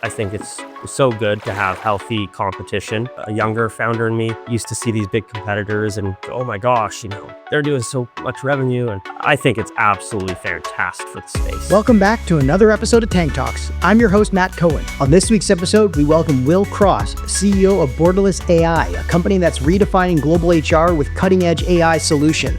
I think it's so good to have healthy competition. A younger founder in me used to see these big competitors and go, oh my gosh, they're doing so much revenue. And I think it's absolutely fantastic for the space. Welcome back to another episode of Tank Talks. I'm your host, Matt Cohen. On this week's episode, we welcome Will Cross, CEO of Borderless AI, a company that's redefining global HR with cutting-edge AI solution.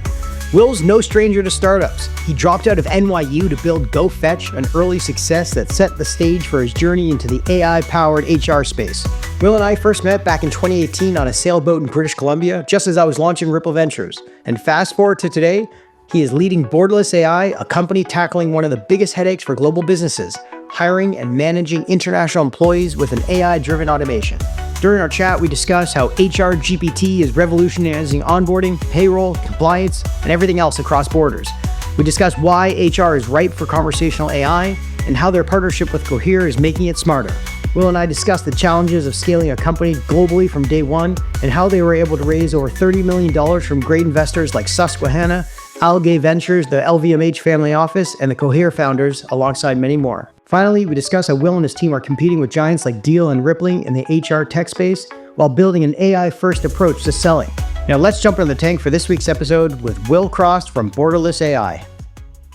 Will's no stranger to startups. He dropped out of NYU to build GoFetch, an early success that set the stage for his journey into the AI-powered HR space. Will and I first met back in 2018 on a sailboat in British Columbia, just as I was launching Ripple Ventures. And fast forward to today, he is leading Borderless AI, a company tackling one of the biggest headaches for global businesses, hiring and managing international employees with an AI-driven automation. During our chat, we discussed how HRGPT is revolutionizing onboarding, payroll, compliance, and everything else across borders. We discussed why HR is ripe for conversational AI and how their partnership with Cohere is making it smarter. Will and I discussed the challenges of scaling a company globally from day one and how they were able to raise over $30 million from great investors like Susquehanna, Algae Ventures, the LVMH family office, and the Cohere founders, alongside many more. Finally, we discuss how Will and his team are competing with giants like Deel and Rippling in the HR tech space while building an AI-first approach to selling. Now let's jump into the tank for this week's episode with Will Cross from Borderless AI.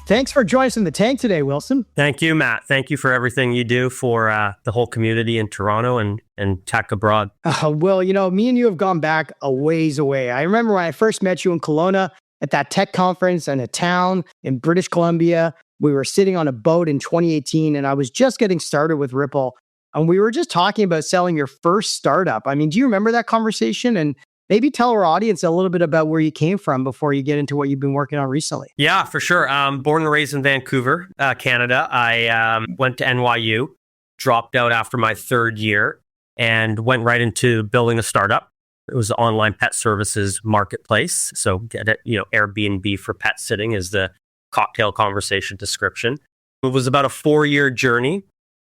Thanks for joining us in the tank today, Willson. Thank you, Matt. Thank you for everything you do for the whole community in Toronto and tech abroad. Will, me and you have gone back a ways away. I remember when I first met you in Kelowna at that tech conference in a town in British Columbia. We were sitting on a boat in 2018 and I was just getting started with Ripple. And we were just talking about selling your first startup. I mean, do you remember that conversation? And maybe tell our audience a little bit about where you came from before you get into what you've been working on recently. Yeah, for sure. Born and raised in Vancouver, Canada. I went to NYU, dropped out after my third year, and went right into building a startup. It was an online pet services marketplace. So get it, Airbnb for pet sitting is the cocktail conversation description. It was about a 4-year journey.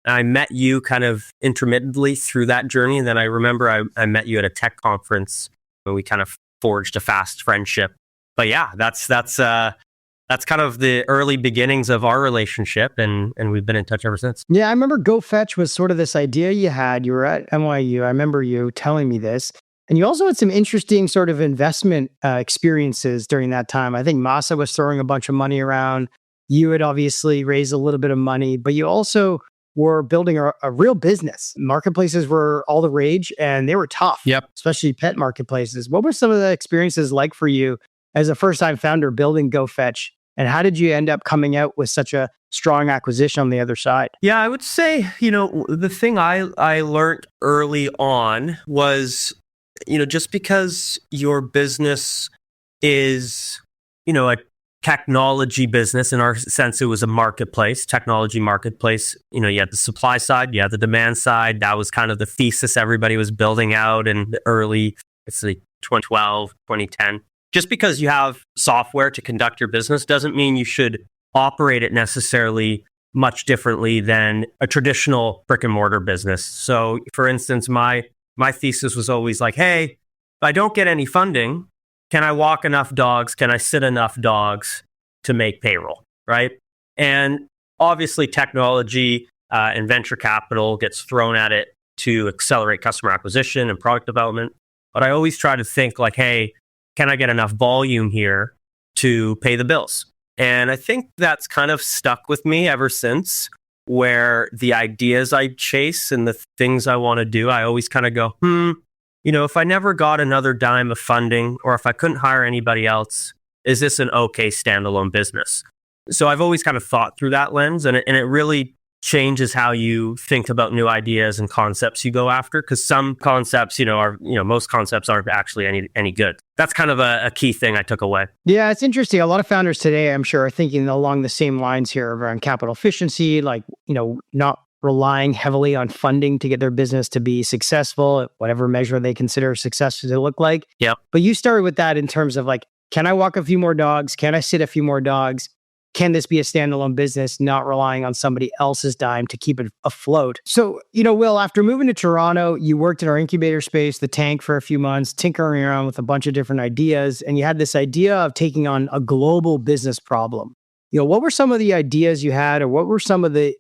I met you kind of intermittently through that journey. And then I remember I met you at a tech conference and we kind of forged a fast friendship. But yeah, that's kind of the early beginnings of our relationship. And we've been in touch ever since. Yeah, I remember GoFetch was sort of this idea you had. You were at NYU. I remember you telling me this. And you also had some interesting sort of investment experiences during that time. I think Masa was throwing a bunch of money around. You had obviously raised a little bit of money, but you also were building a real business. Marketplaces were all the rage and they were tough, especially pet marketplaces. What were some of the experiences like for you as a first-time founder building GoFetch? And how did you end up coming out with such a strong acquisition on the other side? Yeah, I would say, the thing I learned early on was, just because your business is, a technology business, in our sense, it was a marketplace, technology marketplace. You had the supply side, you had the demand side. That was kind of the thesis everybody was building out in the early, 2012, 2010. Just because you have software to conduct your business doesn't mean you should operate it necessarily much differently than a traditional brick and mortar business. So, for instance, my thesis was always like, hey, if I don't get any funding, can I walk enough dogs? Can I sit enough dogs to make payroll, right? And obviously technology and venture capital gets thrown at it to accelerate customer acquisition and product development. But I always try to think like, hey, can I get enough volume here to pay the bills? And I think that's kind of stuck with me ever since, where the ideas I chase and the things I want to do, I always kind of go, if I never got another dime of funding or if I couldn't hire anybody else, is this an okay standalone business? So I've always kind of thought through that lens, and it really changes how you think about new ideas and concepts you go after. Because some concepts, most concepts aren't actually any good. That's kind of a key thing I took away. Yeah, it's interesting. A lot of founders today, I'm sure, are thinking along the same lines here around capital efficiency, like, not relying heavily on funding to get their business to be successful, whatever measure they consider success to look like. Yep. But you started with that in terms of like, can I walk a few more dogs? Can I sit a few more dogs? Can this be a standalone business, not relying on somebody else's dime to keep it afloat? So, Will, after moving to Toronto, you worked in our incubator space, the tank, for a few months, tinkering around with a bunch of different ideas. And you had this idea of taking on a global business problem. What were some of the ideas you had, or what were some of the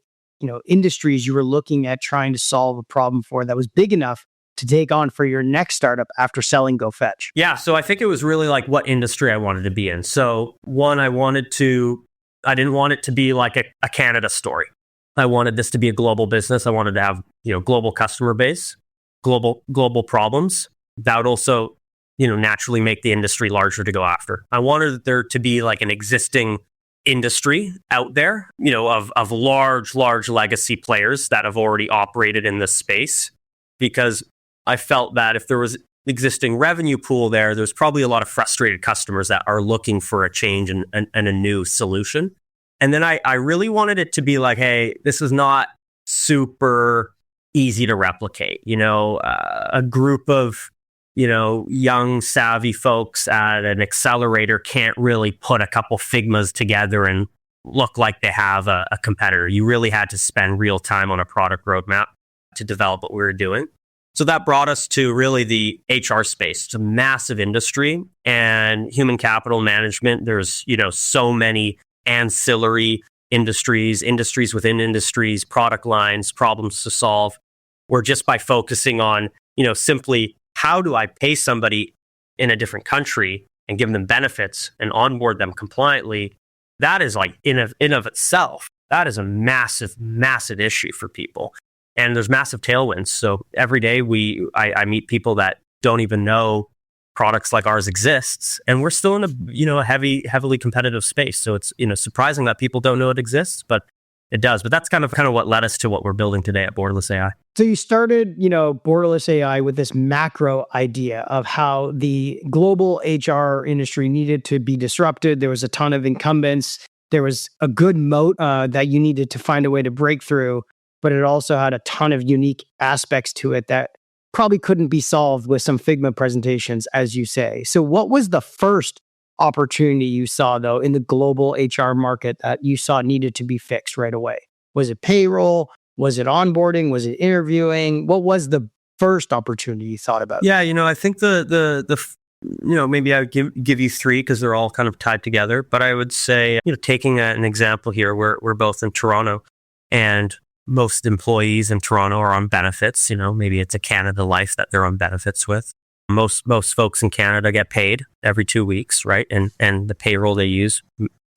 industries you were looking at trying to solve a problem for that was big enough to take on for your next startup after selling GoFetch? Yeah, so I think it was really like what industry I wanted to be in. So one, I didn't want it to be like a Canada story. I wanted this to be a global business. I wanted to have, global customer base, global problems. That would also, naturally make the industry larger to go after. I wanted there to be like an existing industry out there, of large legacy players that have already operated in this space, because I felt that if there was existing revenue pool there's probably a lot of frustrated customers that are looking for a change and a new solution. And then I really wanted it to be like, hey, this is not super easy to replicate. A group of, young, savvy folks at an accelerator can't really put a couple Figmas together and look like they have a competitor. You really had to spend real time on a product roadmap to develop what we were doing. So that brought us to really the HR space. It's a massive industry, and human capital management. There's, so many ancillary industries within industries, product lines, problems to solve. Where just by focusing on, simply how do I pay somebody in a different country and give them benefits and onboard them compliantly, that is like in of itself, that is a massive issue for people. And there's massive tailwinds. So every day I meet people that don't even know products like ours exists, and we're still in a heavily competitive space. So it's surprising that people don't know it exists, but it does. But that's kind of what led us to what we're building today at Borderless AI. So you started, Borderless AI with this macro idea of how the global HR industry needed to be disrupted. There was a ton of incumbents. There was a good moat that you needed to find a way to break through, but it also had a ton of unique aspects to it that probably couldn't be solved with some Figma presentations, as you say. So what was the first opportunity you saw, though, in the global HR market that you saw needed to be fixed right away? Was it payroll? Was it onboarding? Was it interviewing? What was the first opportunity you thought about? Yeah, I think maybe I would give you three because they're all kind of tied together. But I would say, taking an example here, we're both in Toronto, and most employees in Toronto are on benefits. Maybe it's a Canada Life that they're on benefits with. Most folks in Canada get paid every 2 weeks, right? And the payroll they use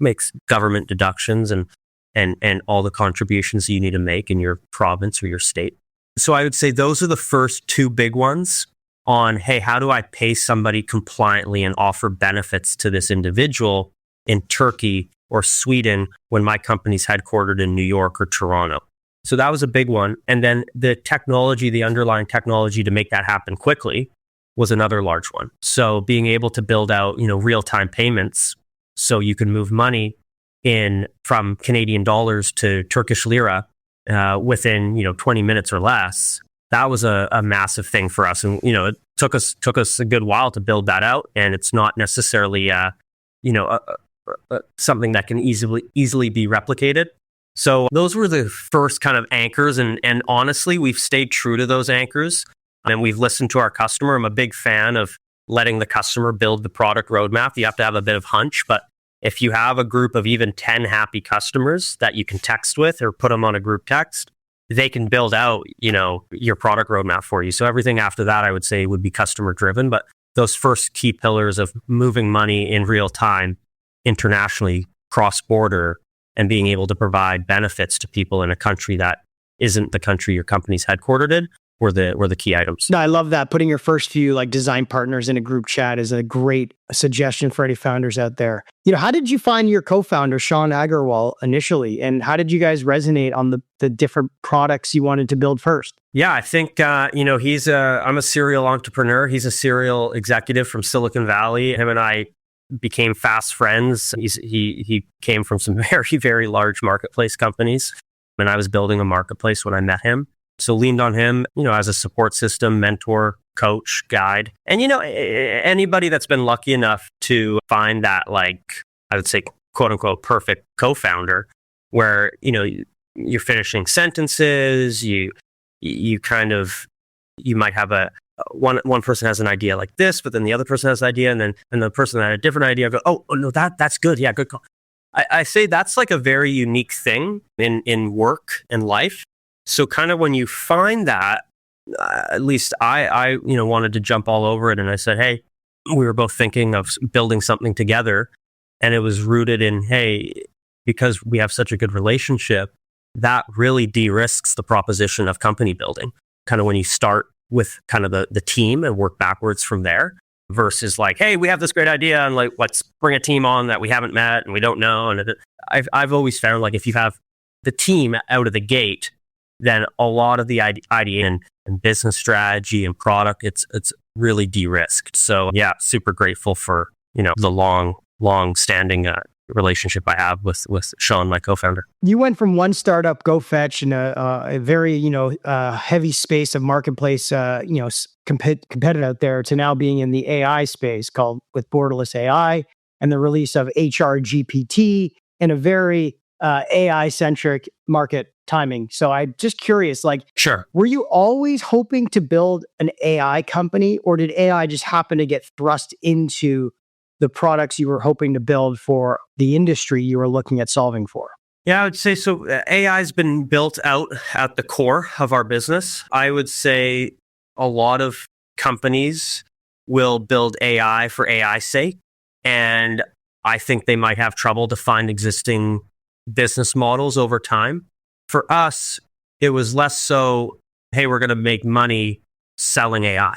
makes government deductions and all the contributions you need to make in your province or your state. So I would say those are the first two big ones on, hey, how do I pay somebody compliantly and offer benefits to this individual in Turkey or Sweden when my company's headquartered in New York or Toronto? So that was a big one. And then the underlying technology to make that happen quickly was another large one. So being able to build out, real-time payments so you can move money from Canadian dollars to Turkish lira within, 20 minutes or less. That was a massive thing for us. And, it took us a good while to build that out. And it's not necessarily, something that can easily be replicated. So those were the first kind of anchors. And honestly, we've stayed true to those anchors, and we've listened to our customer. I'm a big fan of letting the customer build the product roadmap. You have to have a bit of hunch, but if you have a group of even 10 happy customers that you can text with or put them on a group text, they can build out, your product roadmap for you. So everything after that, I would say, would be customer driven. But those first key pillars of moving money in real time, internationally, cross-border, and being able to provide benefits to people in a country that isn't the country your company's headquartered in were the key items. No, I love that. Putting your first few design partners in a group chat is a great suggestion for any founders out there. How did you find your co-founder, Sean Agarwal, initially? And how did you guys resonate on the different products you wanted to build first? Yeah, I think, I'm a serial entrepreneur. He's a serial executive from Silicon Valley. Him and I became fast friends. He came from some very, very large marketplace companies, and I was building a marketplace when I met him. So leaned on him, as a support system, mentor, coach, guide. And, anybody that's been lucky enough to find that, I would say, quote unquote, perfect co-founder where, you're finishing sentences, you might have one person has an idea like this, but then the other person has an idea, and the person that had a different idea go, oh no, that's good. Yeah, good call. I say that's like a very unique thing in work and life. So kind of when you find that, at least I wanted to jump all over it. And I said, hey, we were both thinking of building something together. And it was rooted in, hey, because we have such a good relationship, that really de-risks the proposition of company building. Kind of when you start with kind of the team and work backwards from there versus like, hey, we have this great idea and like, let's bring a team on that we haven't met and we don't know. And I've always found like if you have the team out of the gate, then a lot of the idea and business strategy and product, it's really de-risked. So yeah, super grateful for, the long standing relationship I have with Sean, my co-founder. You went from one startup, GoFetch, in a very, heavy space of marketplace, competitive out there to now being in the AI space called with Borderless AI and the release of HRGPT and a very AI-centric market timing. So I'm just curious, Sure. Were you always hoping to build an AI company, or did AI just happen to get thrust into the products you were hoping to build for the industry you were looking at solving for? Yeah, I would say so. AI has been built out at the core of our business. I would say a lot of companies will build AI for AI's sake. And I think they might have trouble to find existing business models over time. For us, it was less so, hey, we're going to make money selling AI.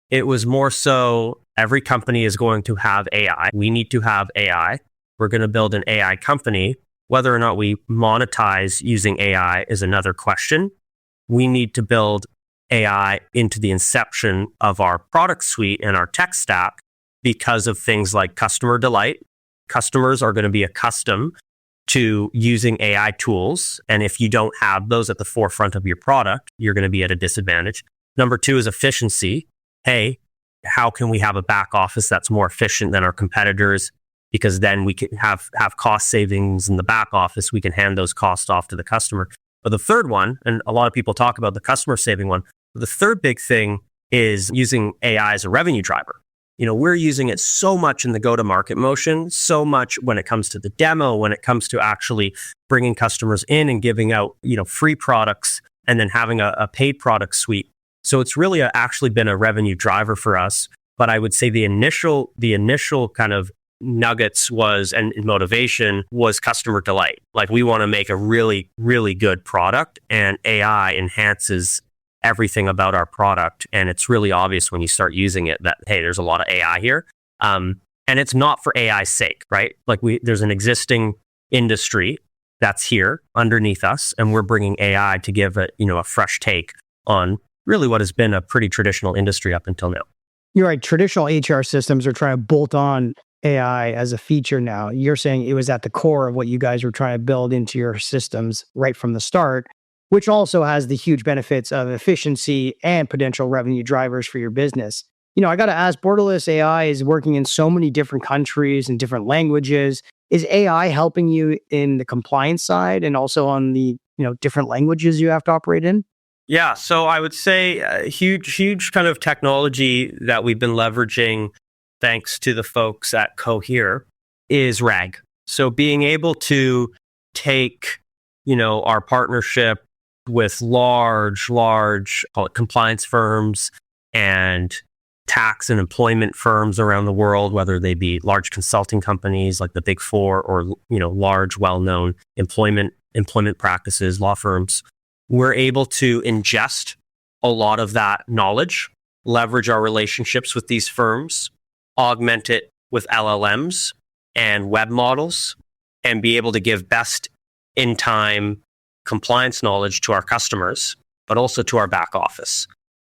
It was more so, every company is going to have AI. We need to have AI. We're going to build an AI company. Whether or not we monetize using AI is another question. We need to build AI into the inception of our product suite and our tech stack because of things like customer delight. Customers are going to be accustomed to using AI tools. And if you don't have those at the forefront of your product, you're going to be at a disadvantage. Number two is efficiency. Hey, how can we have a back office that's more efficient than our competitors? Because then we can have cost savings in the back office. We can hand those costs off to the customer. But the third one, and a lot of people talk about the customer saving one, the third big thing is using AI as a revenue driver. We're using it so much in the go-to-market motion, so much when it comes to the demo, when it comes to actually bringing customers in and giving out, free products and then having a paid product suite. So it's really actually been a revenue driver for us. But I would say the initial kind of nuggets and motivation was customer delight. Like, we want to make a really, really good product, and AI enhances everything about our product. And it's really obvious when you start using it that, hey, there's a lot of AI here. And it's not for AI's sake, right? Like, there's an existing industry that's here underneath us, and we're bringing AI to give it, a fresh take on really what has been a pretty traditional industry up until now. You're right. Traditional HR systems are trying to bolt on AI as a feature now. You're saying it was at the core of what you guys were trying to build into your systems right from the start, which also has the huge benefits of efficiency and potential revenue drivers for your business. I got to ask, Borderless AI is working in so many different countries and different languages. Is AI helping you in the compliance side and also on the, different languages you have to operate in? Yeah, so I would say a huge kind of technology that we've been leveraging thanks to the folks at Cohere is RAG. So being able to take, our partnership with large, call it compliance firms and tax and employment firms around the world, whether they be large consulting companies like the Big Four or, large, well-known employment practices, law firms, we're able to ingest a lot of that knowledge, leverage our relationships with these firms, augment it with LLMs and web models, and be able to give best in time compliance knowledge to our customers, but also to our back office.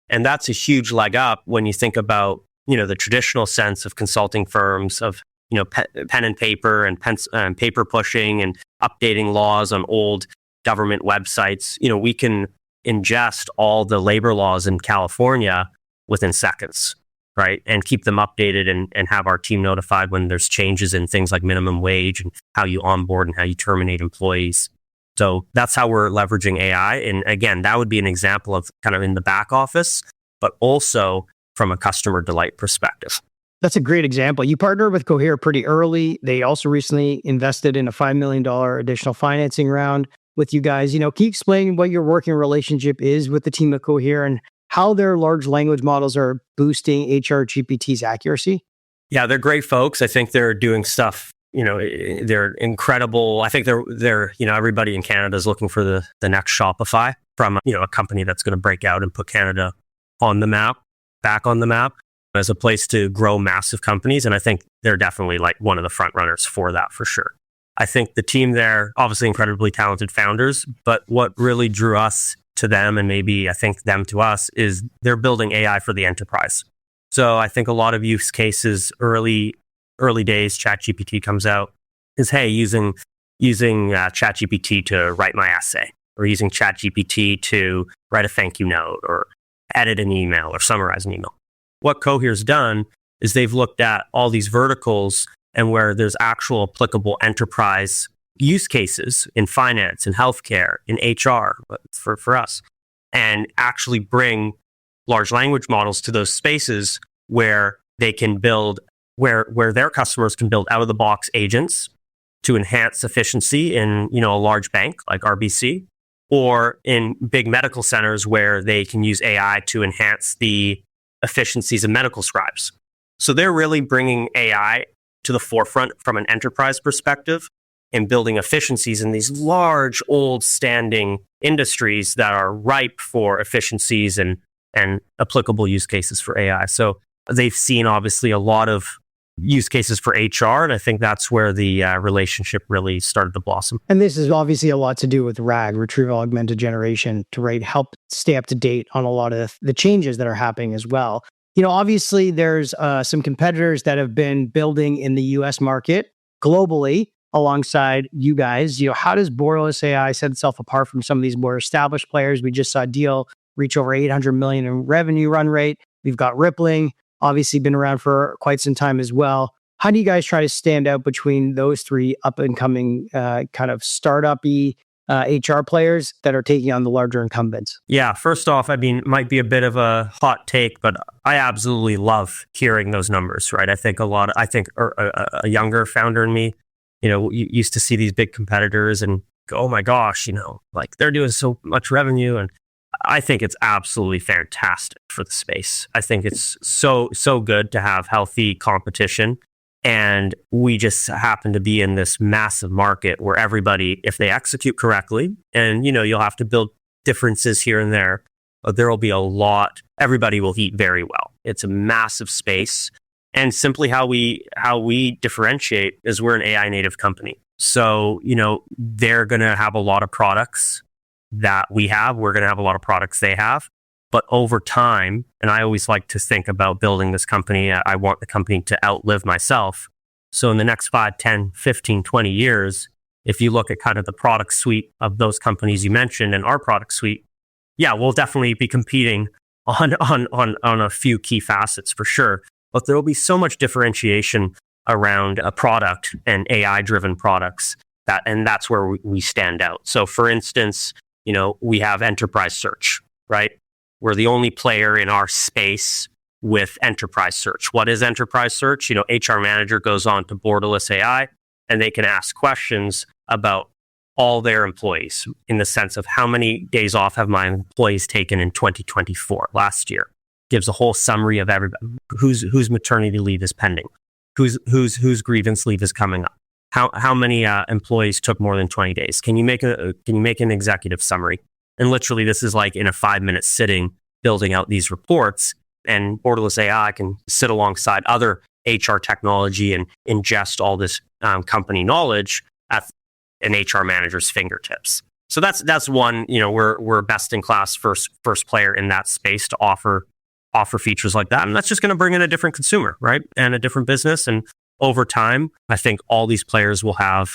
And that's a huge leg up when you think about, the traditional sense of consulting firms of, pen and paper and paper pushing and updating laws on old government websites. We can ingest all the labor laws in California within seconds, right? And keep them updated and have our team notified when there's changes in things like minimum wage and how you onboard and how you terminate employees. So that's how we're leveraging AI. And again, that would be an example of kind of in the back office, but also from a customer delight perspective. That's a great example. You partnered with Cohere pretty early. They also recently invested in a $5 million additional financing round with you guys. Can you explain what your working relationship is with the team at Cohere and how their large language models are boosting HRGPT's accuracy? Yeah, they're great folks. I think they're doing stuff, they're incredible. I think they're everybody in Canada is looking for the next Shopify from, a company that's going to break out and put Canada on the map, back on the map as a place to grow massive companies. And I think they're definitely like one of the front runners for that for sure. I think the team there, obviously incredibly talented founders, but what really drew us to them and maybe I think them to us is they're building AI for the enterprise. So I think a lot of use cases early days, ChatGPT comes out is, hey, using ChatGPT to write my essay or using ChatGPT to write a thank you note or edit an email or summarize an email. What Cohere's done is they've looked at all these verticals and where there's actual applicable enterprise use cases in finance, in healthcare, in HR for us, and actually bring large language models to those spaces where they can build, where their customers can build out of the box agents to enhance efficiency in, a large bank like RBC, or in big medical centers where they can use AI to enhance the efficiencies of medical scribes. So they're really bringing AI to the forefront from an enterprise perspective and building efficiencies in these large, old standing industries that are ripe for efficiencies and applicable use cases for AI. So they've seen obviously a lot of use cases for HR. And I think that's where the relationship really started to blossom. And this is obviously a lot to do with RAG, retrieval augmented generation, to help stay up to date on a lot of the changes that are happening as well. Obviously there's some competitors that have been building in the US market globally alongside you guys. How does Borderless AI set itself apart from some of these more established players? We just saw Deel reach over 800 million in revenue run rate. We've got Rippling, obviously been around for quite some time as well. How do you guys try to stand out between those three up and coming kind of startup-y HR players that are taking on the larger incumbents? Yeah, first off, it might be a bit of a hot take, but I absolutely love hearing those numbers, right? I think a younger founder in me, you used to see these big competitors and go, oh my gosh, like they're doing so much revenue. And I think it's absolutely fantastic for the space. I think it's so good to have healthy competition. And we just happen to be in this massive market where everybody, if they execute correctly, and you'll have to build differences here and there, but there will be a lot, everybody will eat very well. It's a massive space. And simply how we differentiate is we're an AI native company. So, they're going to have a lot of products that we have. We're going to have a lot of products they have. But over time, and I always like to think about building this company, I want the company to outlive myself. So in the next 5, 10, 15, 20 years, if you look at kind of the product suite of those companies you mentioned and our product suite, yeah, we'll definitely be competing on a few key facets for sure. But there will be so much differentiation around a product and AI-driven products and that's where we stand out. So for instance, we have enterprise search, right? We're the only player in our space with enterprise search. What is enterprise search? HR manager goes on to Borderless AI and they can ask questions about all their employees in the sense of how many days off have my employees taken in 2024, last year. Gives a whole summary of everybody whose maternity leave is pending, whose grievance leave is coming up. How many employees took more than 20 days? Can you make an executive summary? And literally, this is like in a 5-minute sitting, building out these reports. And Borderless AI can sit alongside other HR technology and ingest all this company knowledge at an HR manager's fingertips. So that's one. We're best in class first player in that space to offer features like that, and that's just going to bring in a different consumer, right, and a different business. And over time, I think all these players will have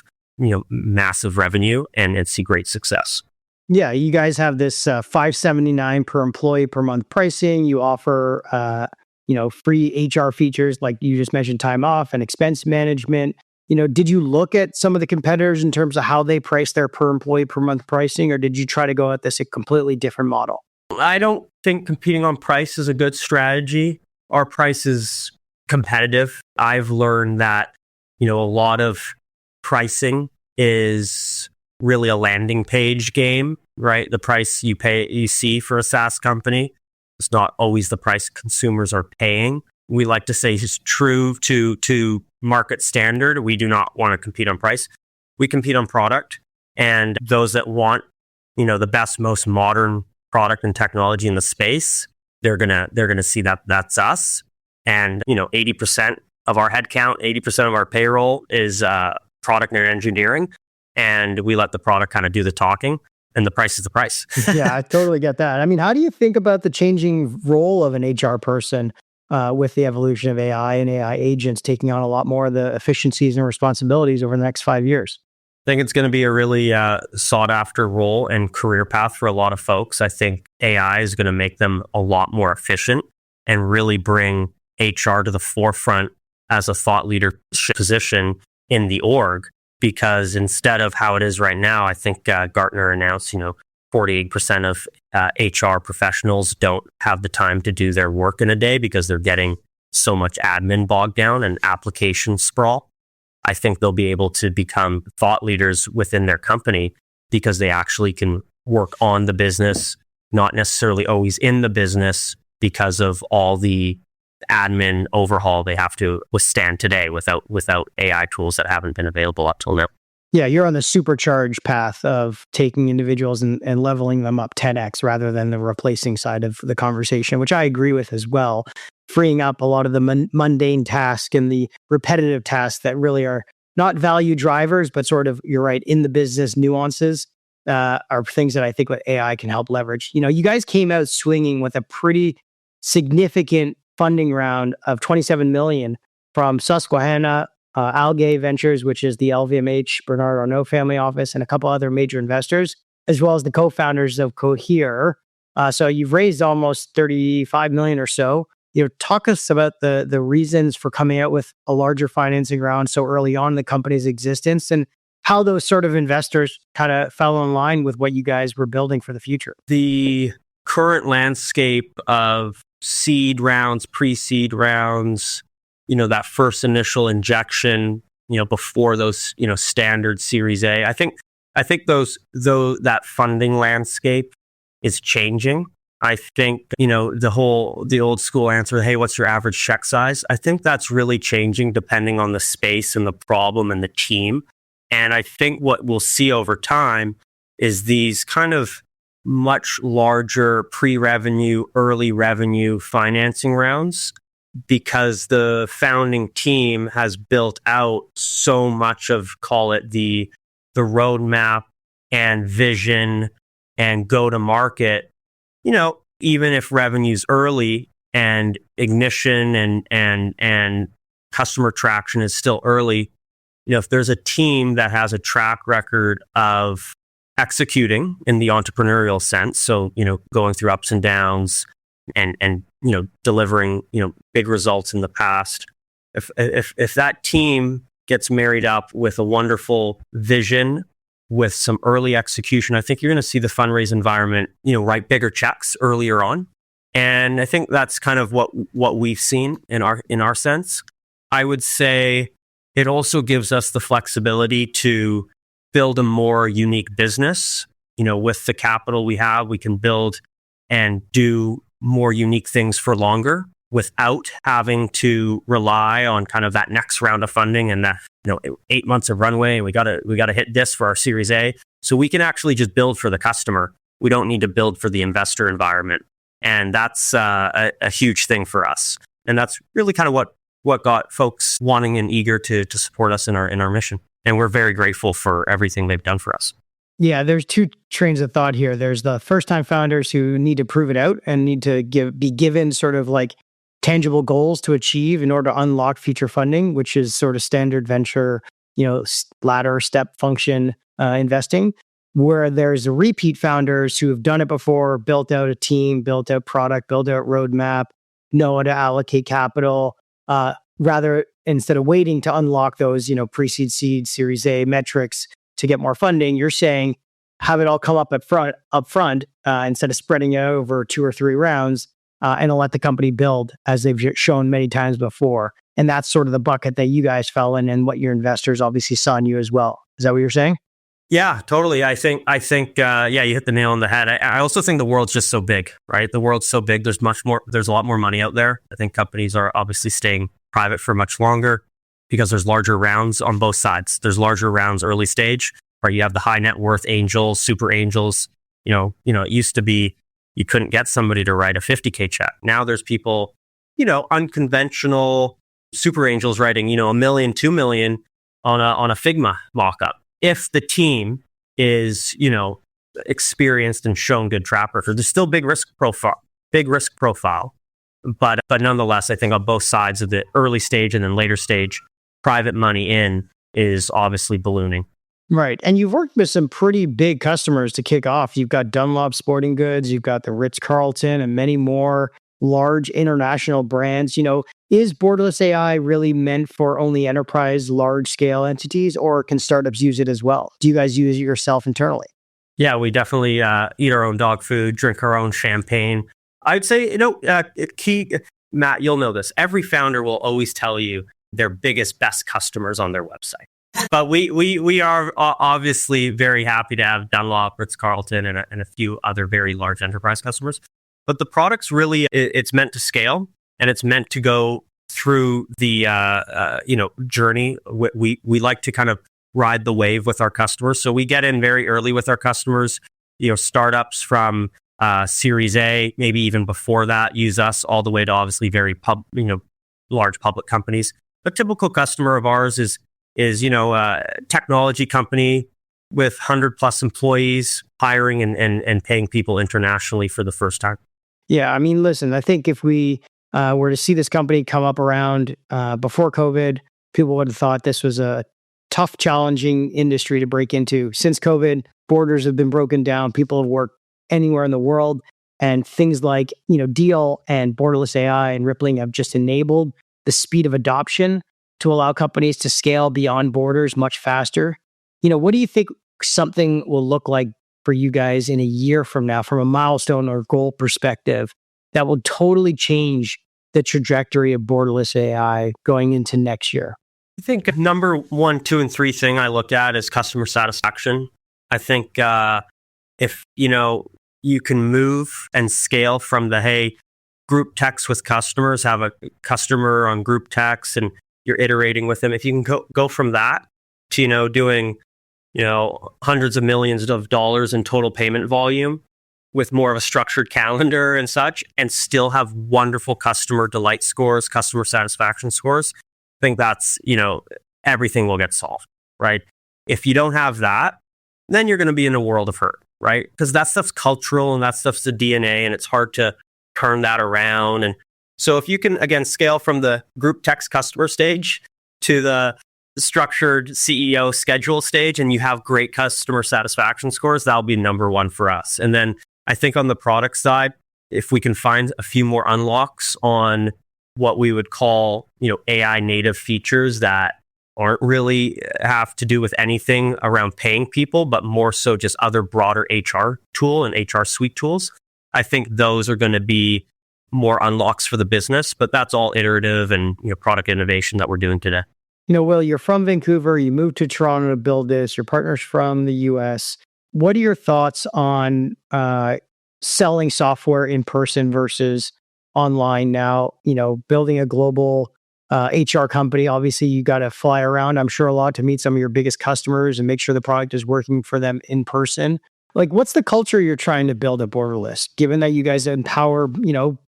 massive revenue and see great success. Yeah, you guys have this $579 per employee per month pricing. You offer, free HR features like you just mentioned, time off and expense management. Did you look at some of the competitors in terms of how they price their per employee per month pricing, or did you try to go at this a completely different model? I don't think competing on price is a good strategy. Our price is competitive. I've learned that, a lot of pricing is really a landing page game, right? The price you see for a SaaS company is not always the price consumers are paying. We like to say is true to market standard. We do not want to compete on price. We compete on product, and those that want, the best, most modern product and technology in the space, they're gonna see that that's us. And 80% of our headcount, 80% of our payroll is product and engineering, and we let the product kind of do the talking, and the price is the price. Yeah, I totally get that. I mean, how do you think about the changing role of an HR person with the evolution of AI and AI agents taking on a lot more of the efficiencies and responsibilities over the next 5 years? I think it's going to be a really sought after role and career path for a lot of folks. I think AI is going to make them a lot more efficient and really bring HR to the forefront as a thought leadership position in the org. Because instead of how it is right now, I think Gartner announced, 48% of HR professionals don't have the time to do their work in a day because they're getting so much admin bogged down and application sprawl. I think they'll be able to become thought leaders within their company because they actually can work on the business, not necessarily always in the business because of all the admin overhaul they have to withstand today without AI tools that haven't been available up till now. Yeah, you're on the supercharged path of taking individuals and leveling them up 10x rather than the replacing side of the conversation, which I agree with as well. Freeing up a lot of the mundane tasks and the repetitive tasks that really are not value drivers, but sort of, you're right, in the business nuances are things that I think what AI can help leverage. You guys came out swinging with a pretty significant funding round of $27 million from Susquehanna, Algae Ventures, which is the LVMH Bernard Arnault family office, and a couple other major investors, as well as the co-founders of Cohere. So you've raised almost $35 million or so. Talk us about the reasons for coming out with a larger financing round so early on in the company's existence, and how those sort of investors kind of fell in line with what you guys were building for the future. The current landscape of seed rounds, pre-seed rounds, that first initial injection, before those, standard Series A. I think that funding landscape is changing. I think, the old school answer, hey, what's your average check size? I think that's really changing depending on the space and the problem and the team. And I think what we'll see over time is these kind of much larger pre-revenue, early revenue financing rounds, because the founding team has built out so much of, call it the roadmap and vision and go to market. Even if revenue's early and ignition and customer traction is still early, if there's a team that has a track record of executing in the entrepreneurial sense, so, going through ups and downs and delivering, big results in the past, if that team gets married up with a wonderful vision, with some early execution, I think you're going to see the fundraise environment, write bigger checks earlier on. And I think that's kind of what we've seen in our sense. I would say it also gives us the flexibility to build a more unique business. With the capital we have, we can build and do more unique things for longer without having to rely on kind of that next round of funding and that 8 months of runway. We gotta hit this for our Series A. So we can actually just build for the customer. We don't need to build for the investor environment, and that's a huge thing for us. And that's really kind of what got folks wanting and eager to support us in our mission. And we're very grateful for everything they've done for us. Yeah, there's two trains of thought here. There's the first-time founders who need to prove it out and need to be given sort of like tangible goals to achieve in order to unlock future funding, which is sort of standard venture, ladder step function investing. Where there's repeat founders who have done it before, built out a team, built out product, built out roadmap, know how to allocate capital, rather instead of waiting to unlock those, pre-seed, seed, Series A metrics to get more funding. You're saying have it all come up front, instead of spreading it out over 2 or 3 rounds. and let the company build, as they've shown many times before. And that's sort of the bucket that you guys fell in, and what your investors obviously saw in you as well. Is that what you're saying? Yeah, totally. I think, yeah, you hit the nail on the head. I also think the world's just so big, right? The world's so big. There's a lot more money out there. I think companies are obviously staying private for much longer because there's larger rounds on both sides. There's larger rounds early stage, where you have the high net worth angels, super angels. It used to be you couldn't get somebody to write a 50K check. Now there's people, unconventional super angels writing, $1 million, $2 million on a Figma mockup. If the team is, experienced and shown good track record, there's still big risk profile. But nonetheless, I think on both sides of the early stage and then later stage, private money in is obviously ballooning. Right. And you've worked with some pretty big customers to kick off. You've got Dunlop Sporting Goods, you've got the Ritz-Carlton, and many more large international brands. Is Borderless AI really meant for only enterprise, large-scale entities, or can startups use it as well? Do you guys use it yourself internally? Yeah, we definitely eat our own dog food, drink our own champagne. I'd say, key, Matt, you'll know this. Every founder will always tell you their biggest, best customers on their website. But we are obviously very happy to have Dunlop, Ritz-Carlton, and a few other very large enterprise customers. But the product's really, it's meant to scale, and it's meant to go through the journey. We like to kind of ride the wave with our customers. So we get in very early with our customers, startups from Series A, maybe even before that, use us, all the way to obviously very large public companies. A typical customer of ours is a technology company with 100+ employees, hiring and paying people internationally for the first time. Yeah, I mean, listen, I think if we were to see this company come up around before COVID, people would have thought this was a tough, challenging industry to break into. Since COVID, borders have been broken down. People have worked anywhere in the world. And things like, Deel and Borderless AI and Rippling have just enabled the speed of adoption to allow companies to scale beyond borders much faster. What do you think something will look like for you guys in a year from now, from a milestone or goal perspective, that will totally change the trajectory of Borderless AI going into next year? I think number 1, 2, and 3 thing I look at is customer satisfaction. I think if you can move and scale from the group text with customers, have a customer on group text, and you're iterating with them. If you can go from that to doing hundreds of millions of dollars in total payment volume with more of a structured calendar and such, and still have wonderful customer delight scores, customer satisfaction scores, I think that's, everything will get solved, right? If you don't have that, then you're going to be in a world of hurt, right? Because that stuff's cultural and that stuff's the DNA, and it's hard to turn that around. And so if you can, again, scale from the group text customer stage to the structured CEO schedule stage, and you have great customer satisfaction scores, that'll be number 1 for us. And then I think on the product side, if we can find a few more unlocks on what we would call, AI native features that aren't really have to do with anything around paying people, but more so just other broader HR tool and HR suite tools, I think those are going to be more unlocks for the business. But that's all iterative and product innovation that we're doing today. Will, you're from Vancouver, you moved to Toronto to build this, your partner's from the US. What are your thoughts on selling software in person versus online now? Building a global HR company, obviously you got to fly around, I'm sure, a lot to meet some of your biggest customers and make sure the product is working for them in person. Like, what's the culture you're trying to build at Borderless, given that you guys empower,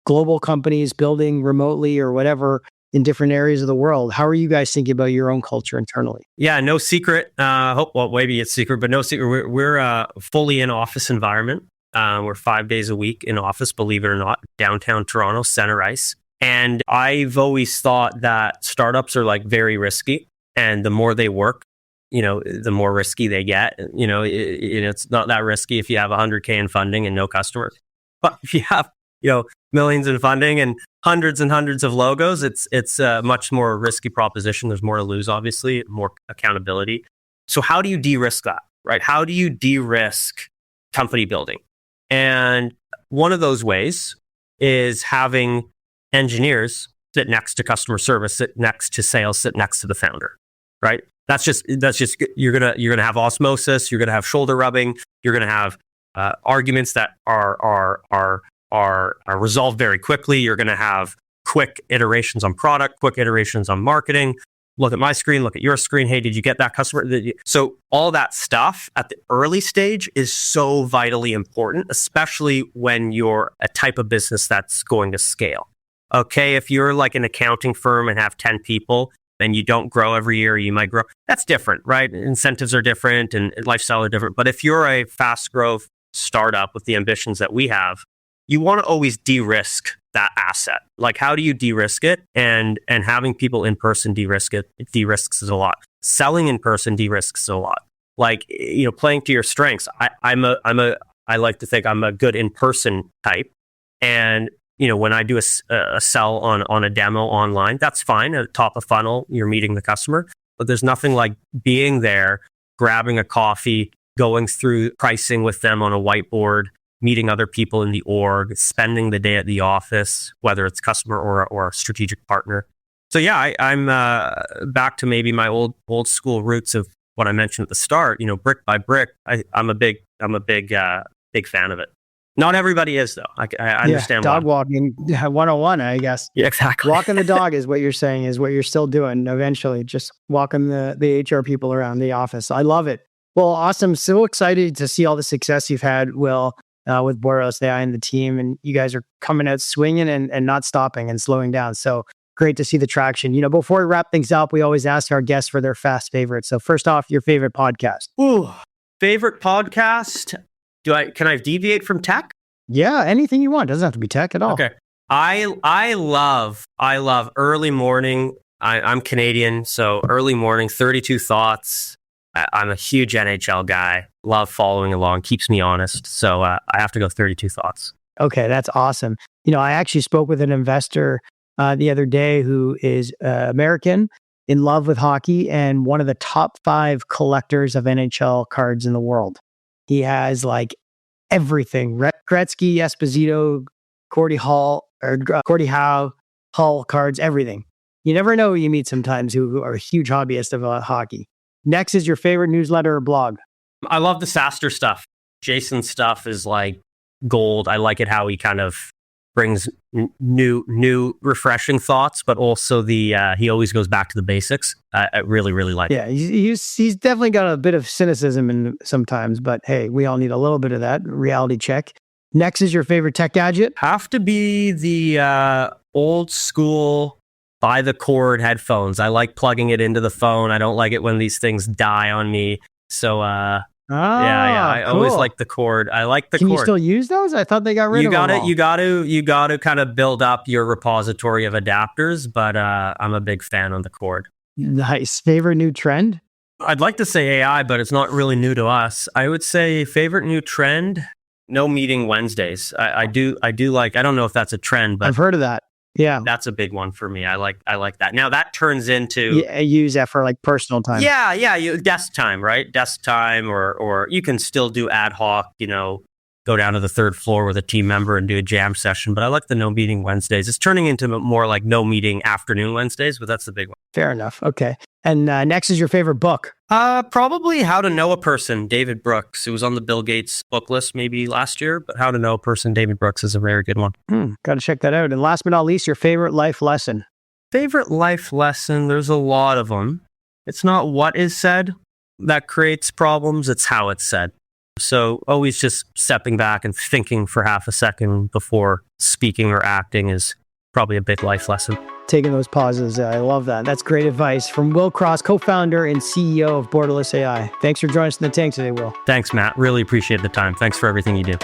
global companies building remotely or whatever in different areas of the world? How are you guys thinking about your own culture internally? Yeah, no secret. Maybe it's secret, but no secret. We're a fully in office environment. We're 5 days a week in office, believe it or not, downtown Toronto, center ice. And I've always thought that startups are very risky, and the more they work, the more risky they get. It's not that risky if you have 100K in funding and no customers. But if you have, millions in funding and hundreds of logos, it's a much more risky proposition. There's more to lose, obviously, more accountability. So how do you de-risk that, right? How do you de-risk company building? And one of those ways is having engineers sit next to customer service, sit next to sales, sit next to the founder, right? That's just you're gonna have osmosis. You're gonna have shoulder rubbing. You're gonna have arguments that are resolved very quickly. You're gonna have quick iterations on product, quick iterations on marketing. Look at my screen, look at your screen. Hey, did you get that customer? So all that stuff at the early stage is so vitally important, especially when you're a type of business that's going to scale. Okay, if you're like an accounting firm and have 10 people, then you don't grow every year, you might grow. That's different, right? Incentives are different and lifestyle are different. But if you're a fast growth startup with the ambitions that we have, you want to always de-risk that asset. Like, how do you de-risk it? And having people in person de-risk it de-risks a lot. Selling in person de-risks a lot. Like, playing to your strengths. I like to think I'm a good in-person type. And, when I do a sell on a demo online, that's fine. At the top of funnel, you're meeting the customer. But there's nothing like being there, grabbing a coffee, going through pricing with them on a whiteboard, meeting other people in the org, spending the day at the office, whether it's customer or a strategic partner. So yeah, I'm back to maybe my old school roots of what I mentioned at the start. Brick by brick. I'm a big fan of it. Not everybody is though. I understand. Dog walking 101, I guess. Yeah, exactly. Walking the dog is what you're saying is what you're still doing. Eventually, just walking the HR people around the office. I love it. Well, awesome. So excited to see all the success you've had, Will. With Borderless AI and the team, and you guys are coming out swinging and not stopping and slowing down. So great to see the traction. Before we wrap things up, we always ask our guests for their fast favorites. So first off, your favorite podcast. Ooh, favorite podcast? Can I deviate from tech? Yeah, anything you want. Doesn't have to be tech at all. Okay. I love early morning. I'm Canadian, so early morning, 32 Thoughts. I'm a huge NHL guy. Love following along. Keeps me honest. So I have to go 32 Thoughts. Okay, that's awesome. I actually spoke with an investor the other day who is American, in love with hockey, and one of the top 5 collectors of NHL cards in the world. He has like everything: Gretzky, Esposito, Gordie Howe, Hull cards, everything. You never know who you meet sometimes who are huge hobbyists of hockey. Next is your favorite newsletter or blog. I love the SaaStr stuff. Jason's stuff is like gold. I like it how he kind of brings new refreshing thoughts, but also he always goes back to the basics. I really, really like it. Yeah, he's definitely got a bit of cynicism in sometimes, but hey, we all need a little bit of that reality check. Next is your favorite tech gadget. Have to be the old school buy the cord headphones. I like plugging it into the phone. I don't like it when these things die on me. So, yeah. I cool. always like the cord. I like the cord. Can you still use those? I thought they got rid of them all. You got to kind of build up your repository of adapters, but I'm a big fan on the cord. Nice. Favorite new trend? I'd like to say AI, but it's not really new to us. I would say favorite new trend, no meeting Wednesdays. I do like, I don't know if that's a trend, but I've heard of that. Yeah. That's a big one for me. I like that. Now that turns into... Yeah, use that for like personal time. Yeah. Desk time, right? Desk time, or you can still do ad hoc, go down to the 3rd floor with a team member and do a jam session. But I like the no meeting Wednesdays. It's turning into more like no meeting afternoon Wednesdays, but that's the big one. Fair enough. Okay. And next is your favorite book. Probably How to Know a Person, David Brooks. It was on the Bill Gates book list maybe last year, but How to Know a Person, David Brooks is a very good one. Got to check that out. And last but not least, your favorite life lesson. Favorite life lesson? There's a lot of them. It's not what is said that creates problems, it's how it's said. So always just stepping back and thinking for half a second before speaking or acting is probably a big life lesson. Taking those pauses. I love that. That's great advice from Will Cross, co-founder and CEO of Borderless AI. Thanks for joining us in the tank today, Will. Thanks, Matt. Really appreciate the time. Thanks for everything you do.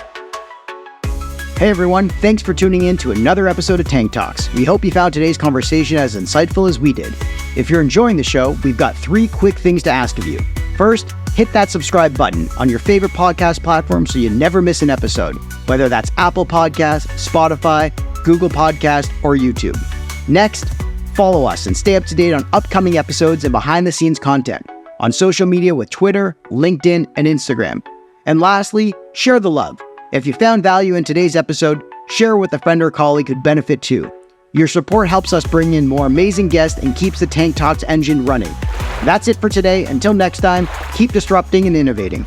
Hey everyone, thanks for tuning in to another episode of Tank Talks. We hope you found today's conversation as insightful as we did. If you're enjoying the show, we've got 3 quick things to ask of you. First, hit that subscribe button on your favorite podcast platform so you never miss an episode, whether that's Apple Podcasts, Spotify, Google Podcasts, or YouTube. Next, follow us and stay up to date on upcoming episodes and behind-the-scenes content on social media with Twitter, LinkedIn, and Instagram. And lastly, share the love. If you found value in today's episode, share with a friend or colleague who'd benefit too. Your support helps us bring in more amazing guests and keeps the Tank Talks engine running. That's it for today. Until next time, keep disrupting and innovating.